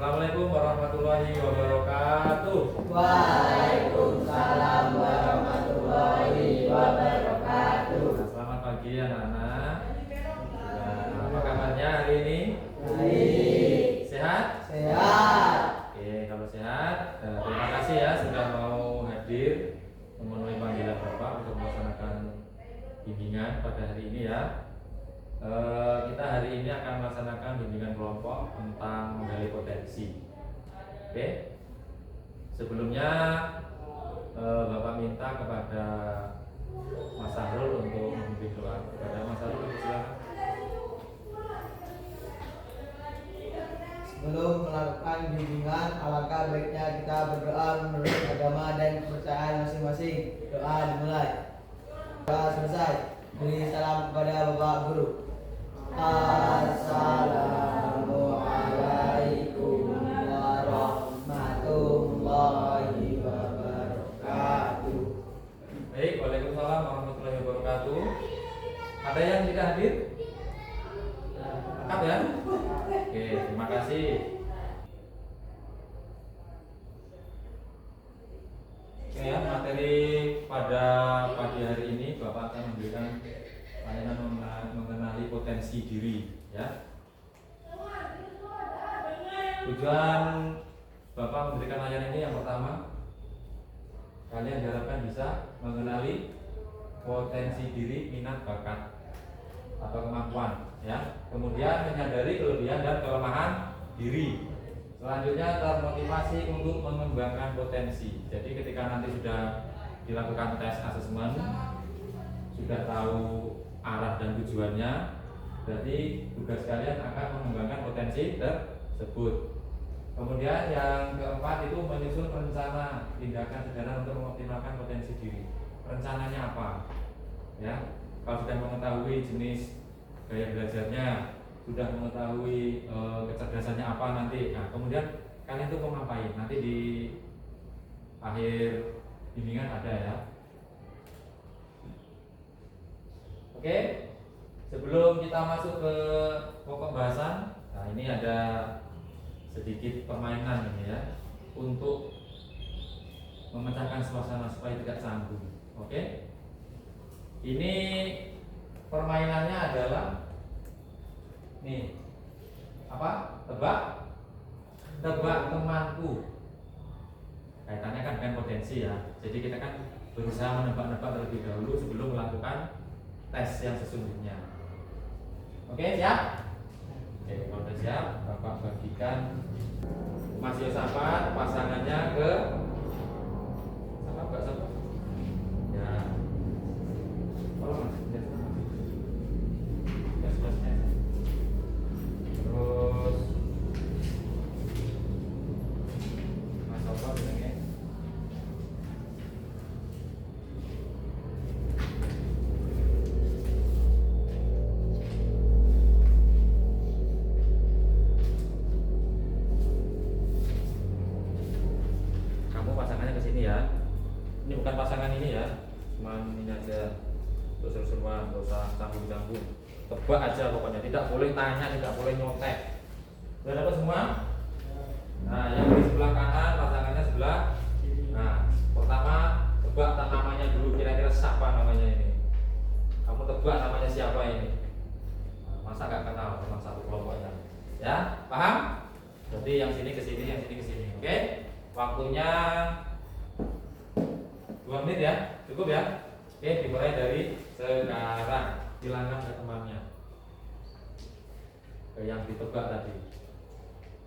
Assalamualaikum warahmatullahi wabarakatuh. Waalaikumsalam warahmatullahi wabarakatuh. Selamat pagi anak-anak. Apa kabarnya hari ini? Baik. Sehat? Sehat. Oke, kalau sehat, terima kasih ya sudah mau hadir memenuhi panggilan Bapak untuk melaksanakan bimbingan pada hari ini ya. Kita hari ini akan melaksanakan bimbingan kelompok tentang menggali potensi. Oke. Sebelumnya Bapak minta kepada Mas Sahrul untuk membimbing doa. Kepada Mas Sahrul, silakan. Sebelum melakukan bimbingan, alangkah baiknya kita berdoa menurut agama dan kepercayaan masing-masing. Doa dimulai. Doa selesai. Beri salam kepada Bapak Guru. Assalamualaikum warahmatullahi wabarakatuh. Baik, waalaikumsalam warahmatullahi wabarakatuh. Ada yang tidak hadir? Lengkap ya? Oke, terima kasih. Oke ya, materi pada pagi hari ini Bapak akan memberikan layanan mengenali potensi diri ya. Tujuan Bapak memberikan layanan ini yang pertama, kalian diharapkan bisa mengenali potensi diri, minat, bakat atau kemampuan ya. Kemudian menyadari kelebihan dan kelemahan diri. Selanjutnya termotivasi untuk mengembangkan potensi. Jadi ketika nanti sudah dilakukan tes asesmen, sudah tahu arah dan tujuannya, berarti tugas kalian akan mengembangkan potensi tersebut. Kemudian yang keempat itu menyusun rencana tindakan sederhana untuk mengoptimalkan potensi diri. Rencananya apa? Ya, kalau sudah mengetahui jenis gaya belajarnya, sudah mengetahui kecerdasannya apa nanti. Nah, kemudian kalian tuh mau ngapain? Nanti di akhir bimbingan ada ya. Oke, sebelum kita masuk ke pokok bahasan, nah ini ada sedikit permainan ini ya, untuk memecahkan suasana supaya tidak canggung. Oke, ini permainannya adalah nih apa? Tebak temanku. Kaitannya kan dengan potensi ya. Jadi kita kan berusaha menebak-nebak terlebih dahulu sebelum melakukan tes yang sesungguhnya. Oke, siap? Oke, kalau sudah siap, Bapak bagikan Mas Yosafat pasangannya ke siapa? Ya. Tolong Mas. Terus Mas Yosafat bilangnya. Pasangannya ke sini ya. Ini bukan pasangan ini ya, cuman ini aja untuk seru-seruan, nggak usah canggung-canggung. Tebak aja pokoknya, tidak boleh tanya, tidak boleh nyontek. Sudah dapat semua? Nah, yang di sebelah kanan pasangannya sebelah. Nah, pertama tebak namanya dulu, kira-kira siapa namanya ini. Kamu tebak namanya siapa ini. Nah, masa nggak kenal teman satu kelompoknya? Ya, paham? Jadi yang sini ke sini, yang sini ke sini. Oke? Waktunya 2 menit ya, cukup ya. Oke, dimulai dari sekarang. Silakan ke temannya, ke yang ditebak tadi.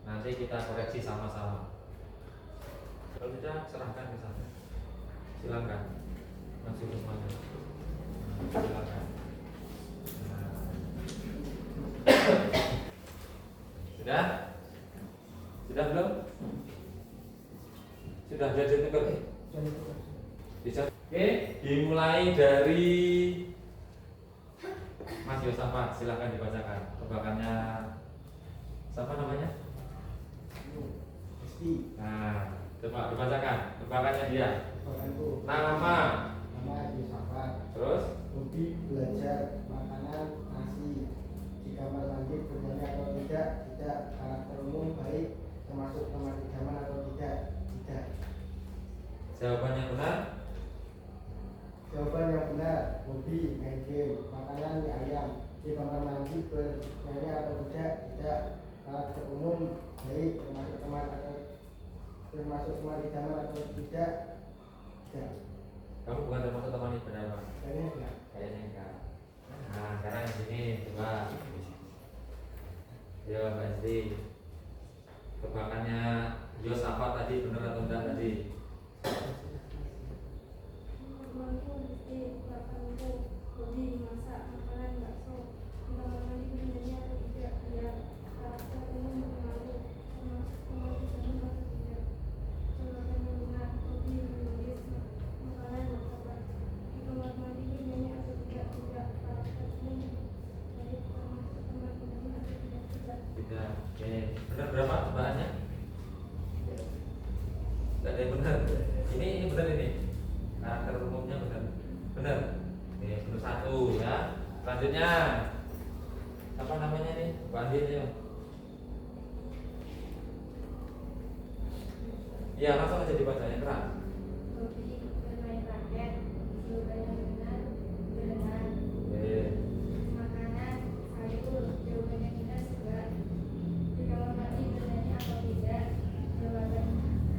Nanti kita koreksi sama-sama. Kalau tidak, serahkan ke sana. Silakan. Masuk ke semuanya. Silakan. Sudah? Sudah belum? Sudah jadi tukar. Oke, dimulai dari Mas Yosafat, silakan dibacakan tebakannya. Siapa namanya? Nah, coba dibacakan tebakannya dia. Nama Yosafat. terus Hobi belajar makanan nasi. Di kamar mandi berani atau tidak, karakter umum baik, termasuk teman idaman atau tidak? Tidak. Jawaban yang benar. Jawaban yang benar, hobi main game, makanan mie ayam, di kamar mandi bernyanyi atau tidak? Tidak. Karakter umum baik, termasuk teman idaman atau tidak? Tidak. Kamu bukan termasuk teman idaman. Kayaknya tidak. Kayaknya enggak. Nah, sekarang di sini coba. Ya, Mbak Esti. Tebakannya Yos apa tadi, benar atau enggak tadi? Temanku mesti belakangku hobi masak makanan bakso di kamar mandi bernyanyi atau tidak? Ya. Karakter umum berpengaruh termasuk teman idaman atau tidak? Jawaban yang benar, hobi menulis makanan martabak di kamar mandi bernyanyi atau tidak? Tidak. Karakter umum baik, termasuk teman idaman atau tidak? Tidak. Tidak. Oke. Benar berapa tebakannya? Enggak ada yang benar. Ini benar ini. Karakter umumnya benar. Benar. Oke, benar satu ya. Selanjutnya apa namanya nih? Bu Andin ya. Ya, langsung aja dibaca yang keras. Hobi bermain raket, jawaban yang benar, berenang. Oke. Makanan, sayur, jawaban yang benar segar. Di kamar mandi bernyanyi atau tidak? Jawaban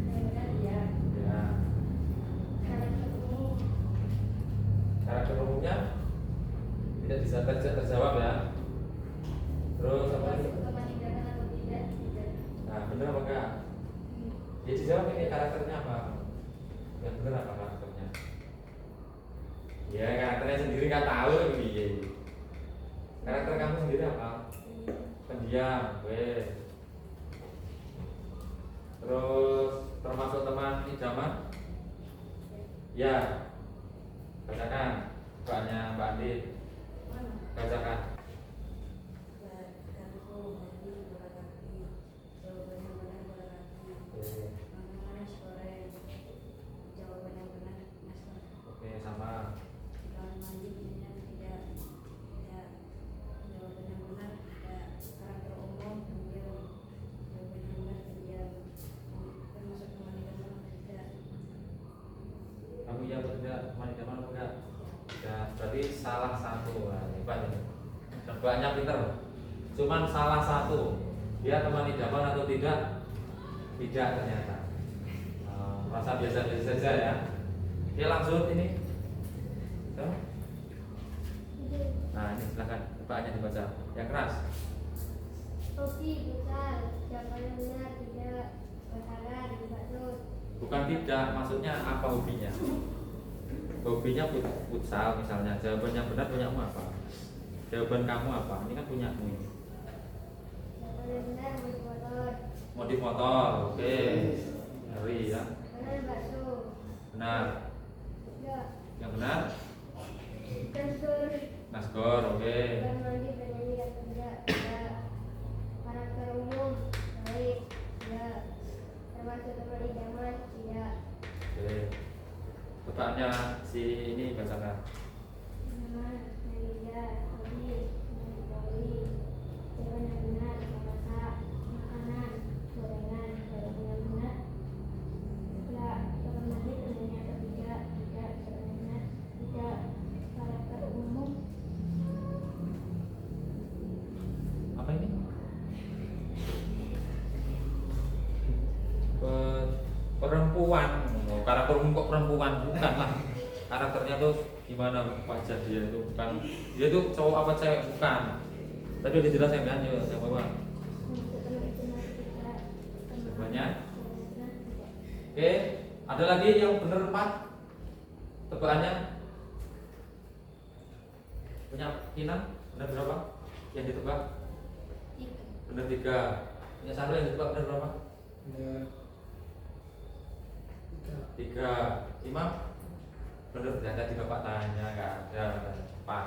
yang benar ya. Ya. Karakter umum, Karakter umumnya tidak bisa terjawab ya. Terus apa lagi? termasuk teman idaman atau tidak? Tidak. Nah, benar apa enggak? Ya dijawab ini karakternya apa? Yang benar apa karakternya? Ya karakternya sendiri nggak tahu ini. Karakter kamu sendiri apa? Pendiam, weh. Terus termasuk teman idaman? Ya. Bacakan banyak Mbak Andi. Bacakan. Karakterku hobi bola kaki, jawaban yang benar bola kaki. Oke, Makanan nasi goreng, jawaban yang benar nasi goreng. oke sama. Di kamar mandi bernyanyi atau tidak? Tidak. Jawaban yang benar tidak. Karakter umum pendiam, jawaban yang benar pendiam. Termasuk teman idaman atau tidak? Kamu iya atau tidak? Teman idaman atau enggak? Ya, berarti salah satu. Nah, hebat ini. Banyak pinter. Cuman salah satu. Dia teman idaman atau tidak? Tidak ternyata. Rasa biasa-biasa saja ya. Dia langsung ini. Tuh. Nah, ini silakan tebakannya dibaca. Yang keras. Hobi besar, jawaban yang benar tidak. Berhalan, bakso. Bukan tidak, maksudnya apa hobinya? Hobinya futsal misalnya. Jawaban yang benar punyamu apa? Jawaban kamu apa? Ini kan punyamu ini. Jawaban yang benar modif motor. Modif motor, oke. Ngeri ya. Benar bakso. Benar. Tidak. Yang benar? Kasur. Nasgor, oke. Kamar mandi bernyanyi atau tidak? Tidak. Karakter umum baik. Tidak. Termasuk teman idaman? Tidak. Oke. Tebakannya si ini bacakan. Teman, meja, hobi, mengetahui. Jawaban yang benar memasak makanan, gorengan. Jawaban yang benar tidak. Kamar mandi bernyanyi atau tidak? Tidak. Jawaban yang benar tidak. Karakter umum Apa ini? Perempuan. Oh, karakter umum kok perempuan? Bukan lah. Karakternya tuh gimana wajah dia itu bukan. Dia tuh cowok apa cewek? Bukan. Tadi udah jelas ya kan? Yuk, yang bawah. termasuk teman idaman atau tidak? Jawabannya? Jawaban yang benar tidak. Oke, ada lagi yang benar 4 tebakannya? Punya Kinan? Benar berapa? Yang ditebak? Tiga. Benar 3. Punya Sandra yang ditebak benar berapa? Benar. 3. Imam? Benar ternyata juga Pak tanya nggak ada. Pak.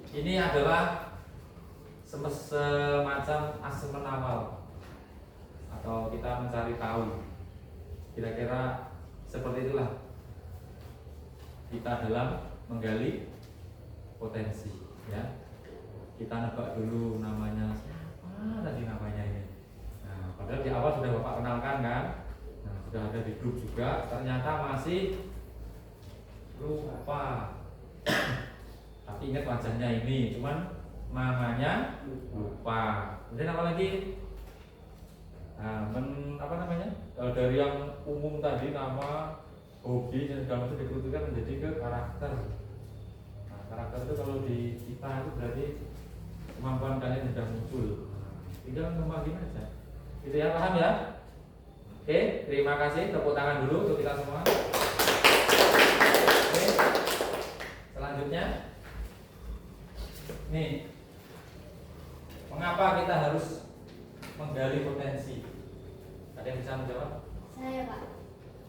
Ini adalah semacam asesmen awal atau kita mencari tahu. Kira-kira seperti itulah kita dalam menggali potensi ya. Kita nebak dulu namanya siapa tadi namanya ini. awal sudah Bapak kenalkan kan? Nah, sudah ada di grup juga. Ternyata masih lupa. Tapi ingat wajahnya ini, cuman namanya lupa. Kemudian apa lagi? Nah, apa namanya? Dari yang umum tadi nama, hobi dan segala macam dikerucutkan menjadi ke karakter. Nah, karakter itu kalau di kita itu berarti kemampuan kalian sudah muncul. Tinggal ngembangin aja. Gitu ya, paham ya? Oke, terima kasih. Tepuk tangan dulu untuk kita semua. Oke. Selanjutnya, nih, mengapa kita harus menggali potensi? Ada yang bisa menjawab? Saya, Pak.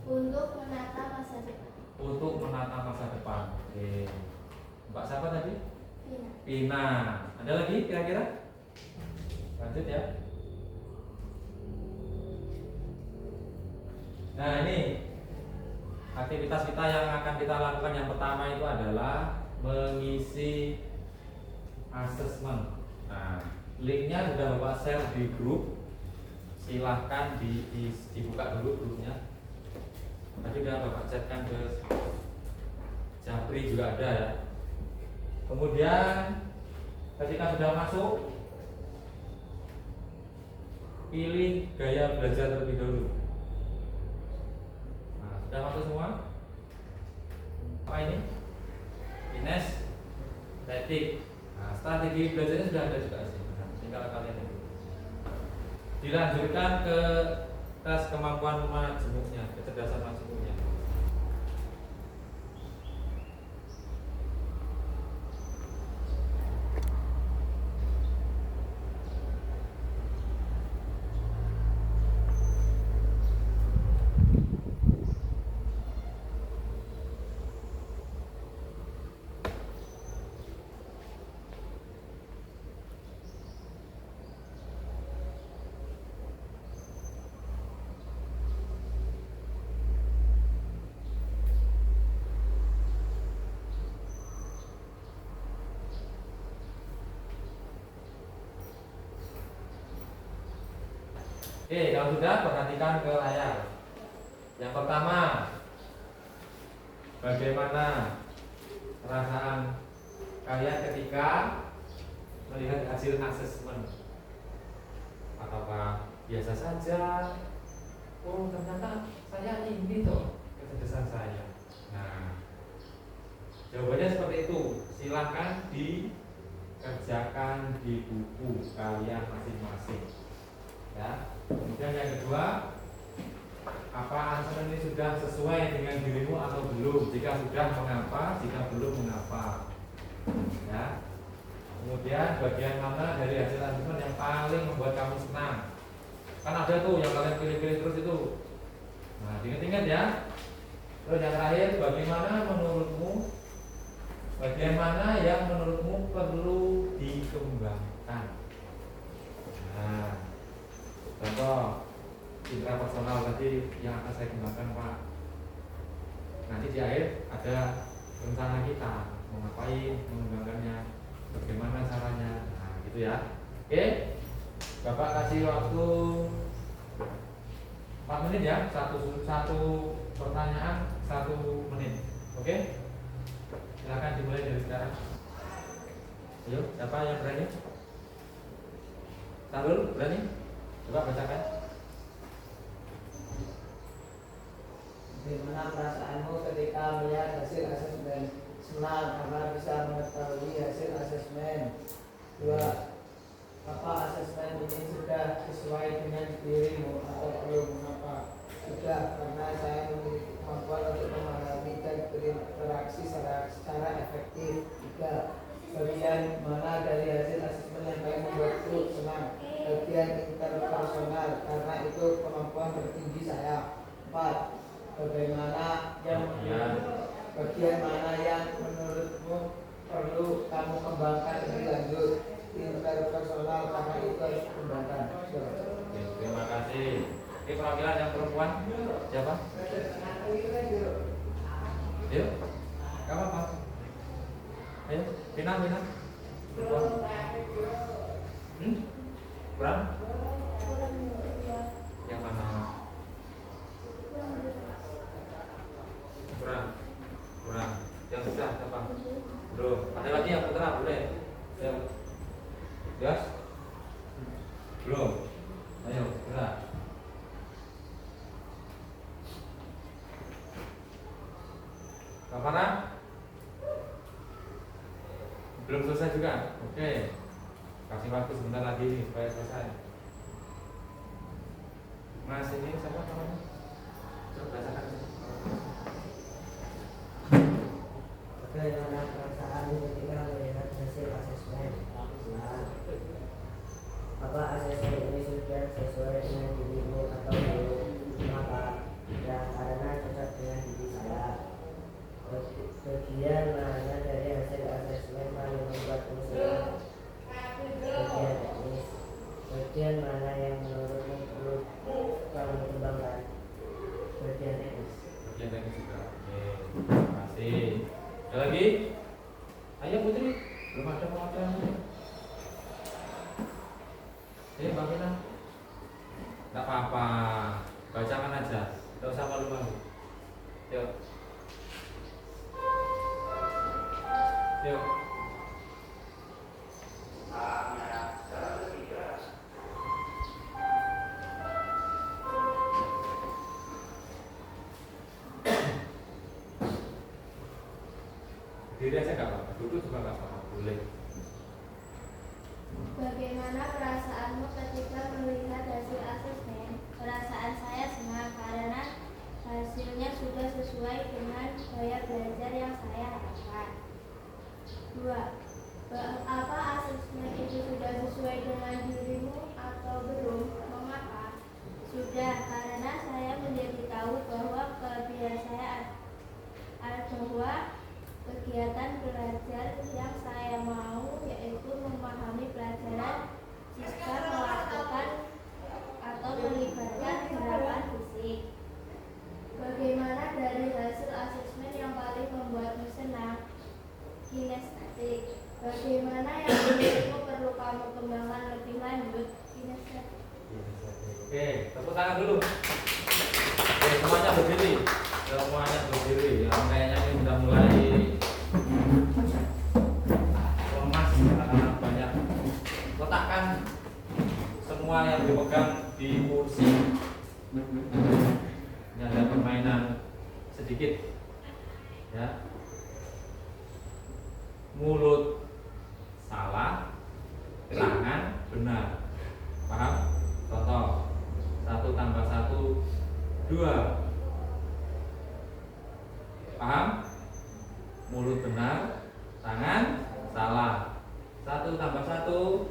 Untuk menata masa depan. Untuk menata masa depan. Oke. Mbak siapa tadi? Pina. Pina. Ada lagi kira-kira? Lanjut ya. Nah, ini aktivitas kita yang akan kita lakukan. Yang pertama itu adalah mengisi asesmen. Nah, linknya sudah Bapak share di grup. Silahkan dibuka dulu grupnya. Tadi sudah Bapak chatkan ke Japri juga ada ya. Kemudian ketika sudah masuk, pilih gaya belajar terlebih dahulu. Nah, sudah masuk semua? Apa ini? Kinestetik. Nah, strategi belajarnya sudah ada juga sih. Nah, tinggal kalian itu. Dilanjutkan ke tes kemampuan majemuknya, kecerdasan majemuknya. Oke, kalau sudah perhatikan ke layar. Yang pertama, bagaimana perasaan kalian ketika melihat hasil asesmen? Apakah biasa saja? Oh, ternyata saya ini toh kecerdasan saya. Nah, jawabannya seperti itu. Silahkan dikerjakan di buku kalian masing-masing. Ya. Kemudian yang kedua, apa answer ini sudah sesuai dengan dirimu atau belum? Jika sudah, mengapa? Jika belum, mengapa? Ya. Kemudian bagian mana dari hasil asesmen yang paling membuat kamu senang? Kan ada tuh yang kalian pilih-pilih terus itu. Nah, ingat-ingat ya. Terus yang terakhir, bagaimana menurutmu? Bagian mana yang menurutmu perlu dikembangkan? Nah, contoh indera personal tadi yang akan saya kembangkan, Pak. Nanti di akhir ada rencana kita mau ngapain, mengembangkannya, bagaimana caranya. Nah, gitu ya. Oke, Bapak kasih waktu 4 menit ya. Satu pertanyaan 1 menit. Oke, silakan dimulai dari sekarang. Ayo, siapa yang berani? Sarul, berani? Coba bacakan. Bagaimana perasaanmu ketika melihat hasil asesmen? Senang karena bisa mengetahui hasil asesmen. 2. Apa asesmen ini sudah sesuai dengan dirimu atau belum? Mengapa? 3. Karena saya memiliki kemampuan untuk memahami dan berinteraksi secara efektif. 3. Bagian mana dari hasil asesmen yang paling membuatku senang? Bagian interpersonal, karena itu kemampuan tertinggi saya. 4. Bagian mana yang menurutmu perlu kamu kembangkan lebih lanjut? Interpersonal, karena itu harus dikembangkan. Oke, terima kasih. Oke, perwakilan yang perempuan siapa? Ayo, kamu apa? Ayo, Pina. Kurang? juga. Oke. Kasih waktu sebentar lagi nih supaya selesai. Mas ini siapa namanya? Coba bacakan. Bagaimana perasaan ketika melihat hasil asesmen? Nah, apa asesmen ini sudah sesuai dengan dirimu atau belum? Maka ya karena cocok dengan diri saya. Bagian mana dari hasil asesmen paling membuatmu senang? Bagian teknis. Bagian mana yang menurutmu perlu kamu kembangkan? Bagian teknis. Bagian teknis juga. Oke. Terima kasih. Ada lagi? Ayo Putri. Belum ada pengajaran. Mbak Mina. Gak apa-apa. Bacakan aja. Tidak usah malu-malu. Yuk. Yuk. Diri aja gak apa-apa, duduk juga gak apa-apa, boleh. Bagaimana perasaanmu ketika melihat hasil asesmen? Perasaan saya senang karena hasilnya sudah sesuai dengan gaya belajar yang saya harapkan. 2. Apa asesmen itu sudah sesuai dengan dirimu atau belum? Mengapa? Sudah, karena saya menjadi tahu bahwa kelebihan saya bahwa kegiatan belajar yang saya mau yaitu memahami pelajaran jika melakukan atau melibatkan gerakan fisik. Bagaimana dari hasil asesmen yang paling membuatmu senang? Kinestetik. Bagaimana yang menurutmu perlu kamu kembangkan lebih lanjut? Kinestetik. Oke, tepuk tangan dulu. Oke, semuanya berdiri. Semuanya berdiri. Yang kayaknya ini sudah mulai lemas karena banyak. Letakkan semua yang dipegang di kursi. Ini ada permainan sedikit. Ya. Mulut salah, tangan benar. Paham? Contoh 1 tambah 1 2. Paham? Mulut benar, tangan salah. 1 tambah 1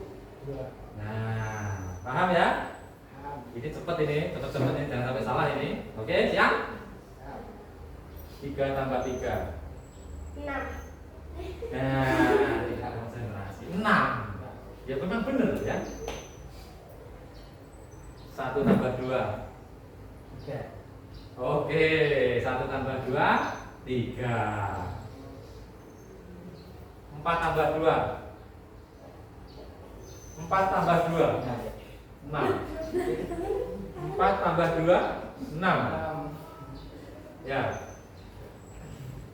Nah, paham ya? Ini cepet ini, cepet-cepet ini, jangan sampai salah ini. Oke, siap? 3 tambah 3 6. Nah, tidak konsentrasi 6. Ya memang benar ya. 1 tambah 2 Oke, 1 tambah 2 3. 4 tambah 2 4 tambah 2 6. 4 tambah 2 6. Ya.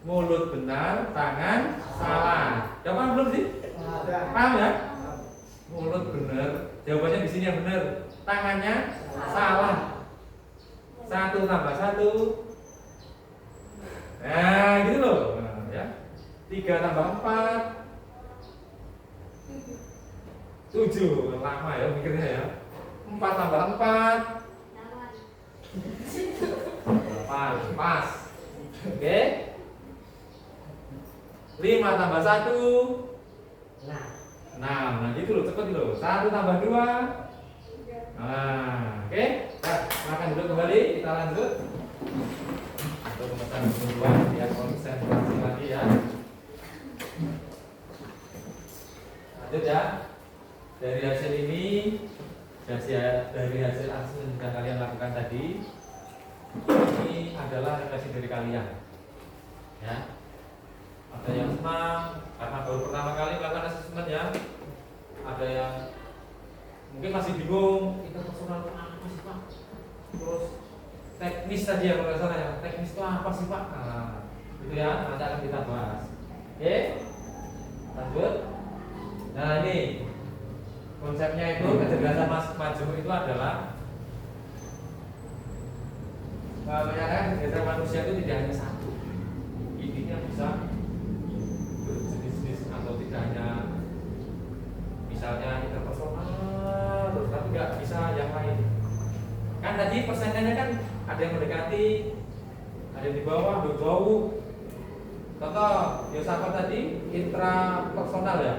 Mulut benar, tangan salah. Udah paham belum sih? Paham ya? Mulut benar, jawabannya di sini yang benar. Tangannya salah. 1 tambah 1 Nah, gitu loh. Nah, ya. 3 tambah 4 7. Lama ya mikirnya ya. 4 tambah 4 8. Pas. Oke. 5 tambah 1 6. Nah gitu loh, cepet loh. 1 tambah 2 Nah, oke. Nah, silakan duduk kembali, kita lanjut. Untuk pemecahan kedua, biar konsentrasi lagi ya. Lanjut ya. Dari hasil ini, dari hasil asesmen yang sudah kalian lakukan tadi, ini adalah refleksi dari kalian. Ya. Ada yang senang karena baru pertama kali melakukan asesmen ya. Ada yang mungkin masih bingung, itu personal itu apa sih Pak? Terus teknis tadi ya kalau salah ya, teknis itu apa sih Pak? Nah, itu ya, nanti akan kita bahas. Oke, lanjut. Nah ini konsepnya itu kecerdasan majemuk itu adalah kebanyakan kecerdasan manusia itu tidak hanya satu, intinya bisa berjenis-jenis atau tidak hanya misalnya interpersonal terus tapi nggak bisa yang lain. Kan tadi persennya kan ada yang mendekati, ada yang di bawah, di jauh. Contoh Yosafat tadi intrapersonal ya,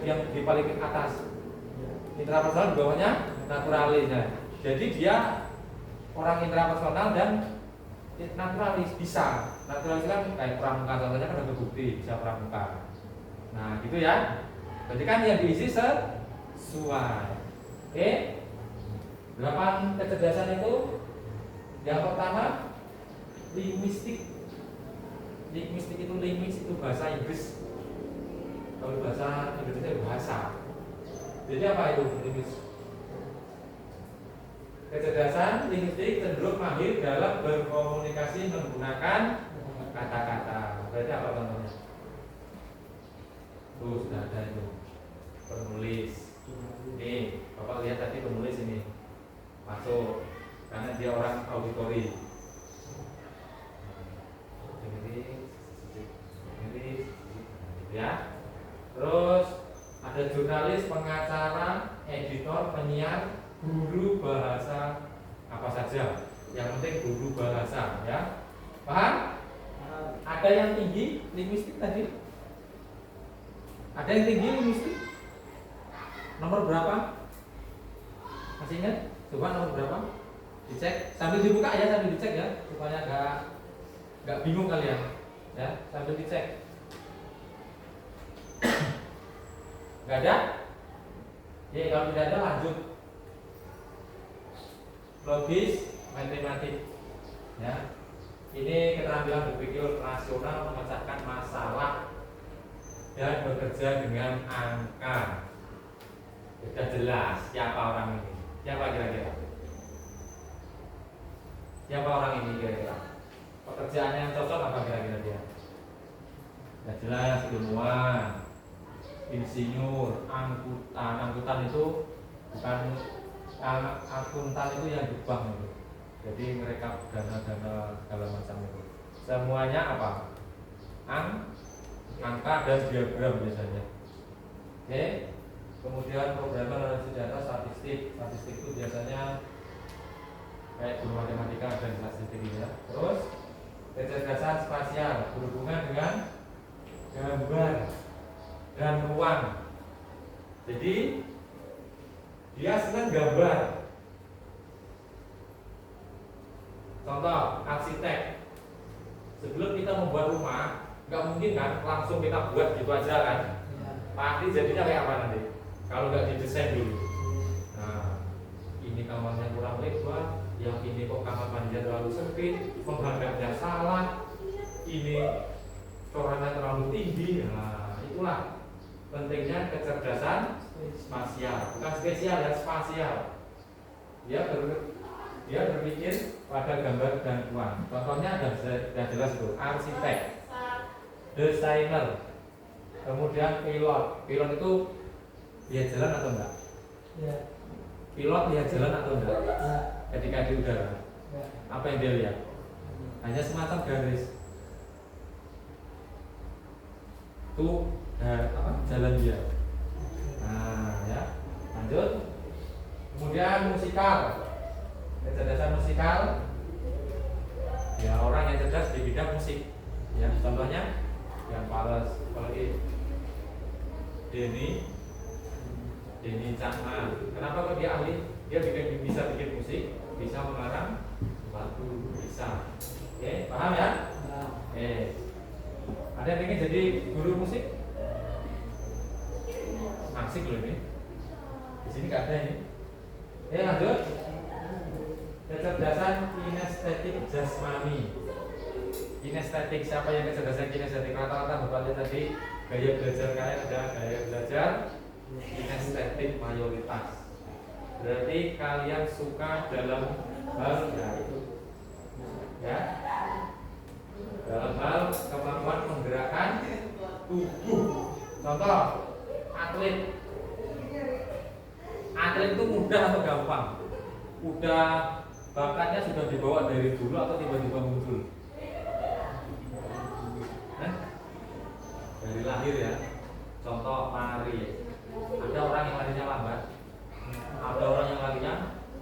yang di paling atas. Intrapersonal di bawahnya naturalis. Nah, jadi dia orang intrapersonal dan naturalis bisa. Naturalis kan kayak pramuka, contohnya kan ada bukti bisa pramuka. Nah, gitu ya. Berarti kan yang diisi sesuai. Oke. 8 kecerdasan itu yang pertama linguistik. Linguistik itu bahasa Inggris. Kalau bahasa Indonesia bahasa. Jadi apa itu linguistik? Kecerdasan linguistik cenderung mahir dalam berkomunikasi menggunakan kata-kata. Berarti apa contohnya? Tuh sudah ada itu. Penulis. Nih, Bapak lihat tadi penulis ini masuk karena dia orang auditori. Ya. Terus ada jurnalis, pengacara, editor, penyiar, guru bahasa apa saja. Yang penting guru bahasa, ya. Paham? Ada yang tinggi linguistik tadi? Ada yang tinggi linguistik? Nomor berapa? Masih ingat? Coba nomor berapa? Dicek sambil dibuka ya, sambil dicek ya, supaya nggak bingung kalian. Ya, sambil dicek. Nggak ada? Ya, kalau tidak ada lanjut. Logis, matematik. Ya. Ini keterampilan berpikir rasional, memecahkan masalah dan bekerja dengan angka. Sudah jelas siapa orang ini. Siapa kira-kira? Siapa orang ini kira-kira? Pekerjaannya yang cocok apa kira-kira dia? Sudah jelas ilmuwan, insinyur, angkutan itu bukan akuntan itu yang di bank itu. Jadi mereka dana-dana segala macam itu. Semuanya apa? Angka dan diagram biasanya. Oke. Kemudian programmer dan sejarah, statistik. Statistik itu biasanya kayak guru matematika dan statistik ya. Terus kecerdasan spasial berhubungan dengan gambar dan ruang. Jadi dia senang gambar. Contoh arsitek. Sebelum kita membuat rumah, nggak mungkin kan langsung kita buat gitu aja kan? Pasti jadinya kayak apa nanti? Kalau nggak didesain dulu. Nah, ini kamarnya kurang lebar, yang ini kok kamar mandinya terlalu sempit, penghadapnya salah, ini corannya terlalu tinggi. Nah, itulah pentingnya kecerdasan spasial, bukan spesial ya, spasial. Dia berpikir pada gambar dan ruang. Contohnya ada jelas tuh, arsitek, desainer, kemudian pilot. Pilot itu lihat jalan atau enggak? Ya. Pilot lihat jalan atau enggak? Ya. Ketika di udara, Ya. apa yang dia lihat? Hanya semacam garis. Itu jalan dia. Nah, ya. Lanjut. Kemudian musikal. Kecerdasan musikal. Ya, orang yang cerdas di bidang musik. Ya, contohnya yang Pales, apalagi Denny Cakman. Kenapa kok dia ahli? Dia bisa bikin musik, bisa mengarang lagu, bisa. Oke, paham ya? Ada yang ingin jadi guru musik? Asik loh ini. Di sini nggak ada ini. Lanjut. Kecerdasan kinestetik jasmani. Kinestetik, siapa yang kecerdasan kinestetik? Rata-rata Bapak lihat tadi gaya belajar kalian ada gaya belajar kinestetik mayoritas. Berarti kalian suka dalam hal itu, ya, dalam hal kemampuan menggerakkan tubuh. Contoh, atlet itu mudah atau gampang? Udah bakatnya sudah dibawa dari dulu atau tiba-tiba muncul? Dari lahir ya. Contoh lari. Ada orang yang larinya lambat, ada orang yang larinya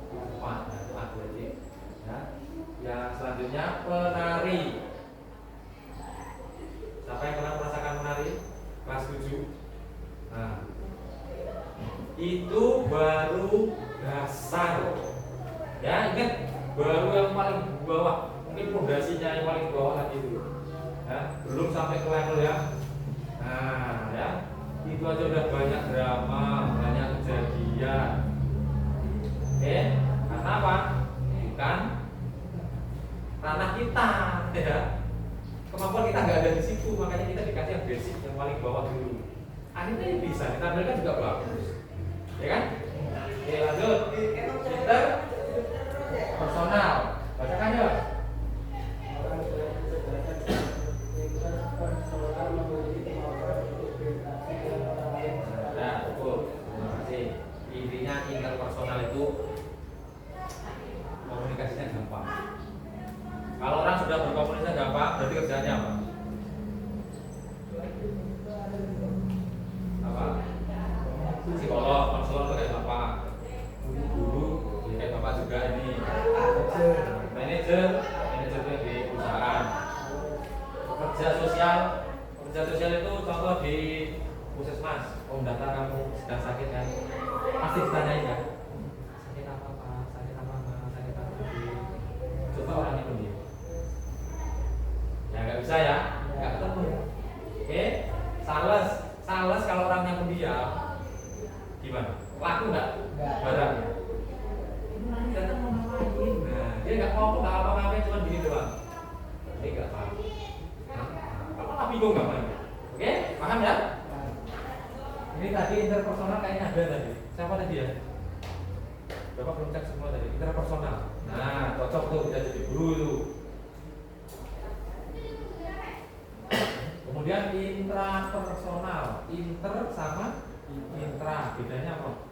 cepat. Nah, itu atletik. Ya. Yang selanjutnya penari. Siapa yang pernah merasakan menari? Kelas 7. Nah, itu baru dasar. Ya, ingat, baru yang paling bawah. Mungkin fondasinya yang paling bawah lagi itu. Ya, belum sampai ke level yang nah, ya. Itu aja udah banyak drama, banyak kejadian. Oke, karena apa? Bukan ranah kita, ya. Kemampuan kita nggak ada di situ, makanya kita dikasih yang basic, yang paling bawah dulu. Akhirnya yang bisa ditampilkan juga bagus, ya kan? Oke, lanjut. Inter personal, bacakan yuk. Nah, betul. Terima kasih. Intinya interpersonal itu komunikasinya gampang. Kalau orang sudah berkomunikasi gampang, berarti kerjanya apa? Apa? Psikolog, konselor itu kayak bapak, guru, ya kayak bapak juga ini. Manajer itu di perusahaan. Kerja sosial itu contoh di puskesmas. Om data kamu sedang sakit kan? Pasti ditanyain kan? Sakit apa pak? Sakit apa pak? Sakit apa? Coba orangnya pendiam. Ya nggak bisa ya, nggak ketemu. Oke, sales kalau orangnya pendiam, gimana? Laku nggak? Barang. Ini nanti datang mau ngapain? Nah, dia nggak ngomong, nggak apa-apa, cuma gini doang. Ini nggak paham. Kalau nggak bingung nggak paham? Oke, paham ya? Ini tadi interpersonal kayaknya ada tadi. Siapa tadi ya? Bapak belum cek semua tadi. Interpersonal. Nah, cocok tuh kita jadi guru itu. Kemudian intrapersonal. Inter sama intra. Bedanya apa?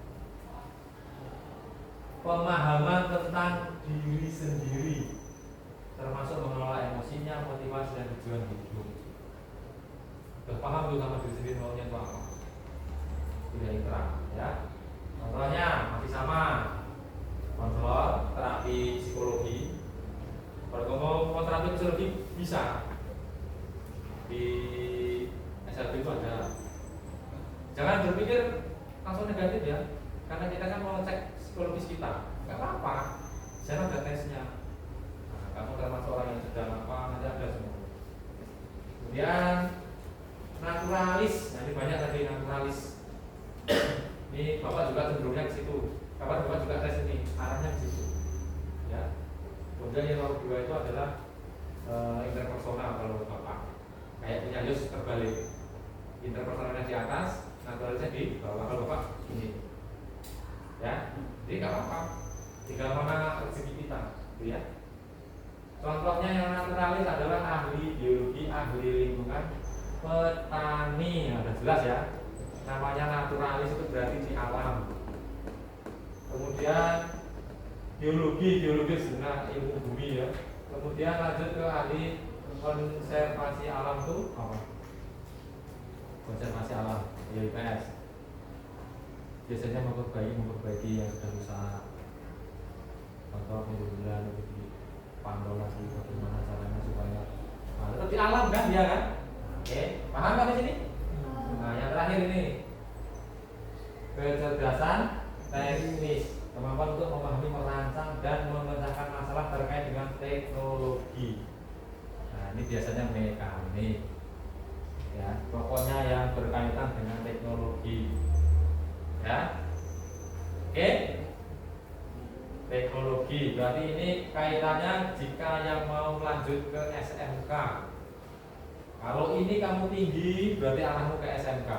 Pemahaman tentang diri sendiri, termasuk mengelola emosinya, motivasi dan tujuan hidup. Udah paham tuh sama diri sendiri maunya itu apa? Sudah intra, ya. Contohnya masih sama. Konselor, terapi psikologi. Kalau mau terapi psikologi bisa di SLB itu ada. Jangan berpikir langsung negatif ya, karena kita kan mau cek psikologis kita. Gak apa-apa, saya ada tesnya. Nah, kamu termasuk orang yang sedang apa, nanti ada semua. Kemudian naturalis, nah ini banyak tadi naturalis. Ini bapak juga cenderungnya ke situ. Bapak juga tes ini, arahnya ke situ. Ya. Kemudian yang nomor 2 itu adalah interpersonal kalau bapak. Kayak punya Yus terbalik. Interpersonalnya di atas, naturalisnya di bawah. Kalau bapak ini. Ya. Jadi nggak apa-apa. Tinggal mana rezeki kita, gitu ya. Contohnya yang naturalis adalah ahli biologi, ahli lingkungan, petani. Nah, udah jelas ya. Namanya naturalis itu berarti di alam. Kemudian geologis sebenarnya ilmu bumi ya. Kemudian lanjut ke ahli konservasi alam itu apa? Konservasi alam, IPS. Biasanya memperbaiki yang sudah rusak. Contoh bulan di pantau lagi bagaimana caranya supaya tetap di alam kan dia kan? Oke, paham kan di sini? Nah, yang terakhir ini kecerdasan teknis, kemampuan untuk memahami, merancang dan memecahkan masalah terkait dengan teknologi. Nah, ini biasanya mekanik. Ya, pokoknya yang berkaitan dengan teknologi. Ya. Oke. Teknologi berarti ini kaitannya jika yang mau lanjut ke SMK. Kalau ini kamu tinggi berarti arahmu ke SMK.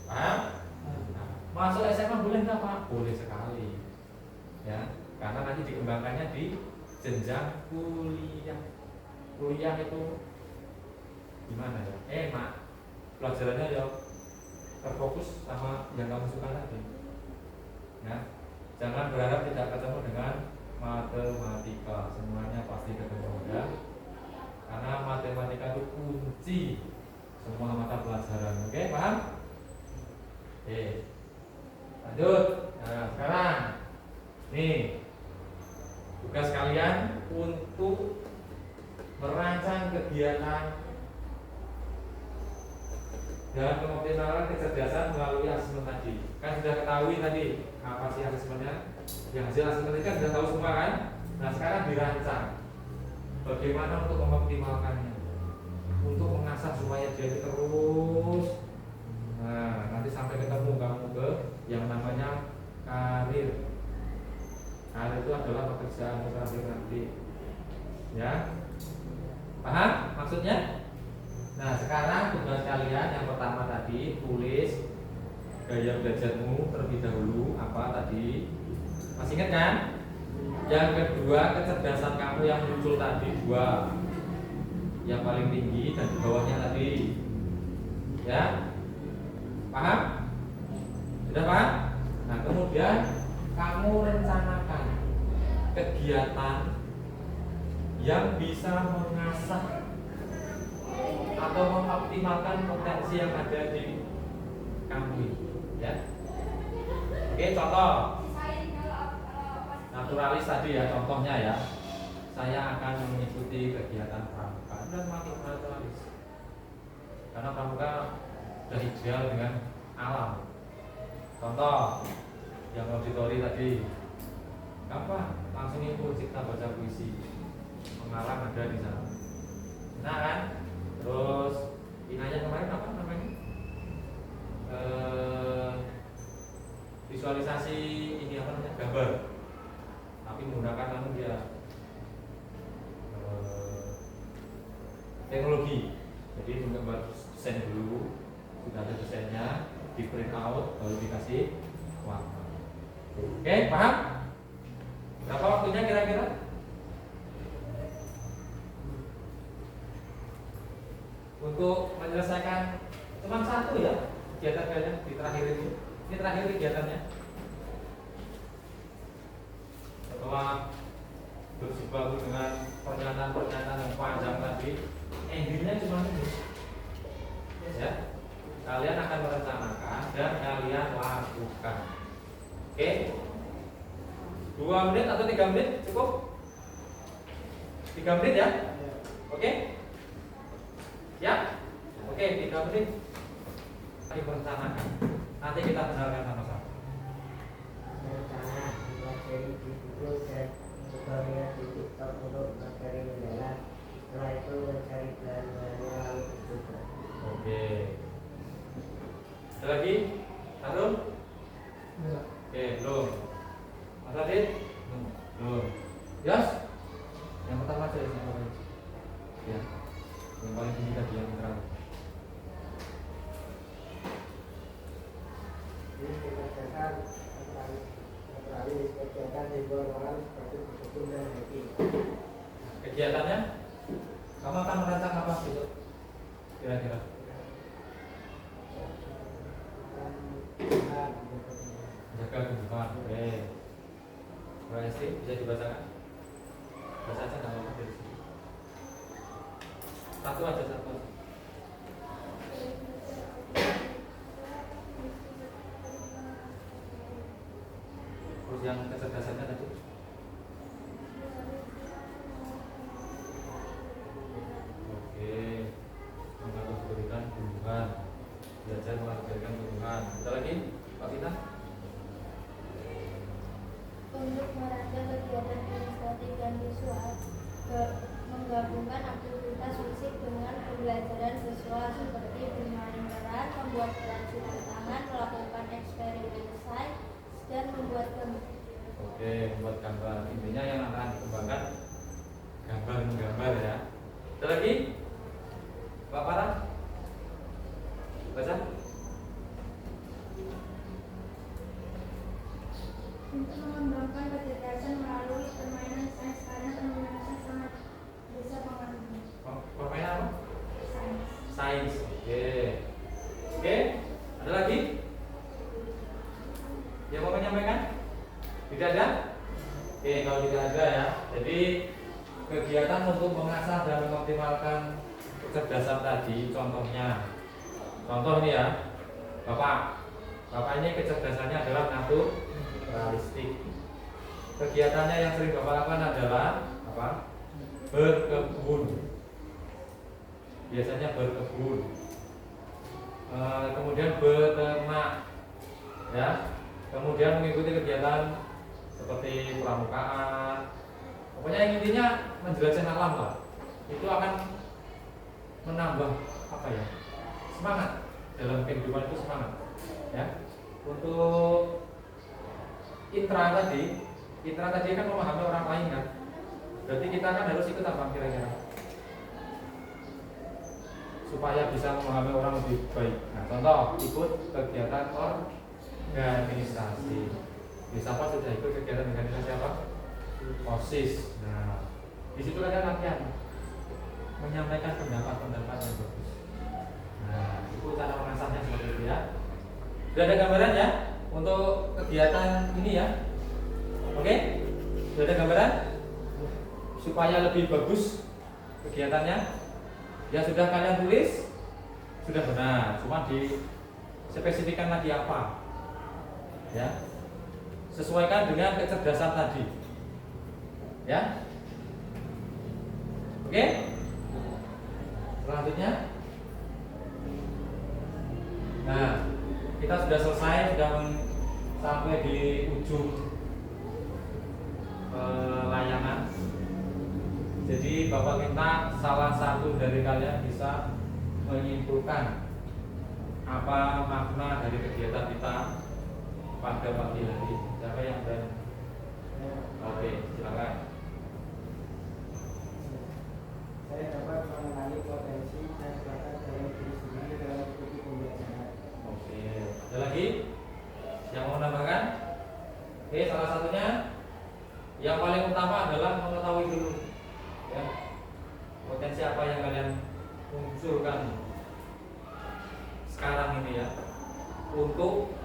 Paham? Nah, masuk SMA boleh nggak Pak? Boleh sekali. Ya, karena nanti dikembangkannya di jenjang kuliah. Kuliah itu gimana ya? Enak. Pelajarannya ya terfokus sama yang kamu suka tadi. Ya, jangan berharap tidak ketemu dengan matematika. Semuanya pasti ketemu ya. Karena matematika itu kunci semua mata pelajaran. Oke, paham? Oke. Lanjut. Nah, sekarang nih tugas kalian untuk merancang kegiatan dan mengoptimalkan kecerdasan melalui asesmen tadi. Kan sudah ketahui tadi apa sih asesmennya? Yang hasil asesmen tadi kan sudah tahu semua kan? Nah sekarang dirancang bagaimana untuk mengoptimalkannya, untuk mengasah supaya dia itu terus. Nah nanti sampai ketemu kamu ke yang namanya karir. Karir itu adalah pekerjaan terakhir nanti. Ya, paham maksudnya? Nah sekarang tugas kalian yang pertama tadi tulis gaya belajarmu terlebih dahulu apa tadi, masih ingat kan? Yang kedua kecerdasan kamu yang muncul tadi 2, yang paling tinggi dan di bawahnya tadi, ya paham? Sudah paham? Nah kemudian kamu rencanakan kegiatan yang bisa mengasah atau mengoptimalkan potensi yang ada di kamu ini, ya. Oke, contoh naturalis tadi ya, contohnya ya. Saya akan mengikuti kegiatan pramuka dan makin naturalis. Karena pramuka sudah ideal dengan alam. Contoh yang auditori tadi, apa? Langsung ikut cipta baca puisi. Pengarang ada di sana. Nah kan? Terus Inaya kemarin apa namanya? Visualisasi ini apa namanya? Gambar. Tapi menggunakan anu dia teknologi. Jadi menggambar desain dulu, sudah ada desainnya, di print out, baru dikasih warna. Oke, paham? Berapa waktunya kira-kira? Untuk menyelesaikan cuma 1 ya kegiatan kalian di terakhir ini. Ini terakhir kegiatannya. Setelah berjibaku dengan pernyataan-pernyataan yang panjang tadi, endingnya cuma ini. Ya, kalian akan merencanakan dan kalian lakukan. Oke? 2 menit atau 3 menit cukup? 3 menit ya? Oke? Ya, oke, 3 menit. Kita merencanakan. Nanti kita dengarkan sama-sama. Rencana mempelajari di buku dan tutorial di TikTok untuk materi mendalam. Setelah itu mencari bahan-bahannya lalu bercoba. Oke. Ada lagi? Harun? Oke, belum. Mas Adit? Belum. Yos? Yang pertama aja yang paling. Ya. Yang paling tinggi tadi yang terakhir. Ini kecerdasan naturalis kegiatan di luar ruangan seperti berkebun dan hiking. Kegiatannya? Kamu akan merancang apa gitu? Kira-kira? Jaga tumbuhan. Oke. Berarti bisa dibacakan? Baca aja nggak apa-apa dari sini. Satu aja. Terus yang kecerdasannya tadi? Oke. Mengkategorikan tumbuhan. Belajar mengkategorikan tumbuhan. Ada lagi, Pak Vita? Untuk merancang kegiatan administratif dan visual, menggabungkan aktivitas fisik dengan pembelajaran visual seperti bermain peran, membuat kerajinan tangan, melakukan eksperimen sains, dan membuat gambar. Oke, membuat gambar. Intinya yang akan dikembangkan gambar ya. Ada lagi? Pak Farah? Baca. Untuk mengembangkan kecerdasan melalui permainan sains karena penggunaan sains sangat bisa mengaruhi Permainan apa? sains. Sains. Oke. Oke. Ada lagi? Yang mau menyampaikan? Tidak ada? Oke, kalau tidak ada ya. Jadi kegiatan untuk mengasah dan mengoptimalkan kecerdasan tadi, contohnya Contoh ini ya, Bapak ini kecerdasannya adalah naturalistik. Kegiatannya yang sering Bapak lakukan adalah apa? Berkebun. Biasanya berkebun. Kemudian beternak, ya. Kemudian mengikuti kegiatan seperti pramukaan. Pokoknya yang intinya menjelajah alam lah. Itu akan menambah apa ya? Semangat dalam kehidupan itu semangat, ya. Untuk intra tadi kan memahami orang lain kan. Berarti kita kan harus ikut apa kira-kira? Supaya bisa memahami orang lebih baik. Nah, contoh ikut kegiatan organisasi. Siapa sudah ikut kegiatan organisasi apa? OSIS. Nah, di situ ada latihan menyampaikan pendapat yang bagus. Nah, itu cara mengasahnya seperti itu ya. Sudah ada gambaran ya untuk kegiatan ini ya. Oke? Sudah ada gambaran supaya lebih bagus kegiatannya. Ya sudah kalian tulis sudah benar, cuma di spesifikkan lagi apa ya, sesuaikan dengan kecerdasan tadi ya. Oke, selanjutnya nah kita sudah selesai, sudah sampai di ujung layangan. Jadi Bapak minta salah satu dari kalian bisa menyimpulkan apa makna dari kegiatan kita pada pagi hari. Siapa yang berani? Oke, silakan. Saya dapat mengenali potensi dan bakat dalam diri sendiri dalam mengikuti pembelajaran. Oke, ada lagi yang mau menambahkan? Oke, salah satunya yang paling utama adalah mengetahui dulu ya, potensi apa yang kalian munculkan sekarang ini ya, untuk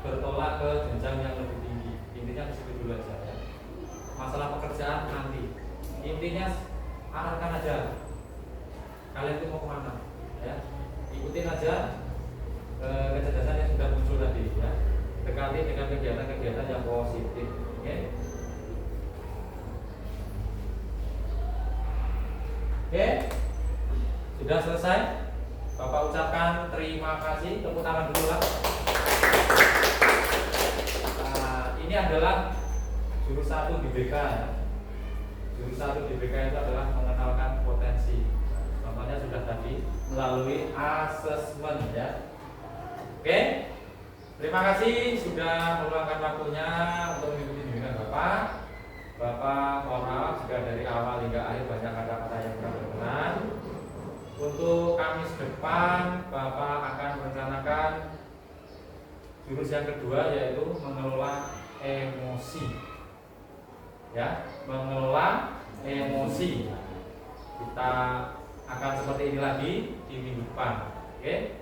bertolak ke jenjang yang lebih tinggi. Intinya ke situ dulu aja ya. Masalah pekerjaan nanti, intinya arahkan aja kalian itu mau kemana ya, ikutin aja kecerdasan yang sudah muncul tadi ya, dekati dengan kegiatan-kegiatan yang positif. Oke? Oke, sudah selesai. Bapak ucapkan terima kasih. Tepuk tangan dulu lah. Ini adalah jurus 1 di BK ya. Jurus 1 di BK itu adalah mengenalkan potensi. Contohnya sudah tadi melalui asesmen ya. Oke, terima kasih sudah meluangkan waktunya untuk mengikuti bimbingan Bapak. Bapak mohon maaf jika dari awal hingga akhir banyak kata-kata yang kurang berkenan. Untuk Kamis depan Bapak akan merencanakan jurus yang kedua, yaitu mengelola emosi. Ya, mengelola emosi. Kita akan seperti ini lagi di minggu depan. Oke.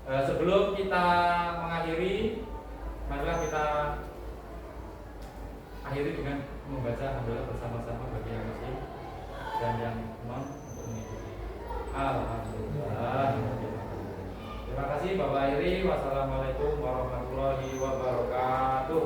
Sebelum kita mengakhiri, marilah kita akhiri dengan membaca hamdalah bersama-sama bagi yang muslim dan yang non untuk mengikuti. Alhamdulillah. Terima kasih Bapak Airi. Wassalamualaikum warahmatullahi wabarakatuh.